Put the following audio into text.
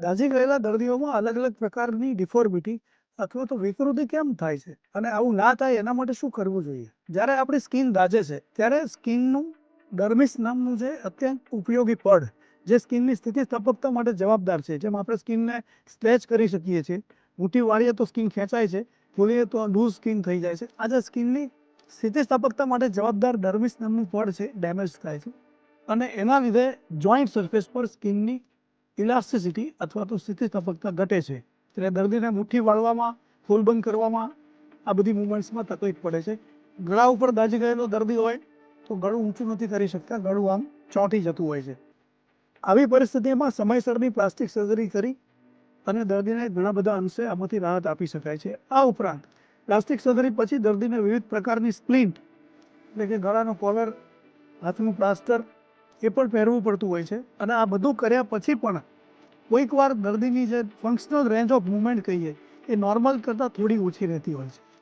દાઝી ગયેલા દર્દીઓમાં અલગ અલગ પ્રકારની ડિફોર્મિટી અથવા તો વિકૃતિ કેમ થાય છે અને આવું ના થાય એના માટે શું કરવું જોઈએ? જ્યારે આપણી સ્કિન દાઝે છે ત્યારે સ્કિનનું ડર્મિસ નામનું જે અત્યંત ઉપયોગી પડ જે સ્કિનની સ્થિતિસ્થાપકતા માટે જવાબદાર છે, જેમ આપણે સ્કિનને સ્ટ્રેચ કરી શકીએ છીએ, મુઠ્ઠી વાળીએ તો સ્કિન ખેંચાય છે, ખોલીએ તો લૂઝ સ્કિન થઈ જાય છે. આ જે સ્કિનની સ્થિતિસ્થાપકતા માટે જવાબદાર ડર્મિસ નામનું પડ છે ડેમેજ થાય છે અને એના લીધે જોઈન્ટ સરફેસ પર સ્કિનની ઇલાસ્ટિસિટી અથવા તો સ્થિતિસ્થાપકતા ઘટે છે. એટલે દર્દીને મુઠ્ઠી વાળવામાં, ફૂલ બંધ કરવામાં, આ બધી મુવમેન્ટ્સમાં તકલીફ પડે છે. ગળા ઉપર દાઝી ગયેલો દર્દી હોય તો ગળું ઊંચું નથી કરી શકતા, ગળું આમ ચોંટી જતું હોય છે. આવી પરિસ્થિતિમાં સમયસરની પ્લાસ્ટિક સર્જરી કરી અને દર્દીને ઘણા બધા અંશે આમાંથી રાહત આપી શકાય છે. આ ઉપરાંત પ્લાસ્ટિક સર્જરી પછી દર્દીને વિવિધ પ્રકારની સ્પ્લિન્ટ એટલે કે ગળાનો કોલર, હાથનું પ્લાસ્ટર એ પણ પહેરવું પડતું હોય છે અને આ બધું કર્યા પછી પણ કોઈક વાર દર્દીની જે ફંક્શનલ રેન્જ ઓફ મૂવમેન્ટ કહીએ એ નોર્મલ કરતાં થોડી ઓછી રહેતી હોય છે.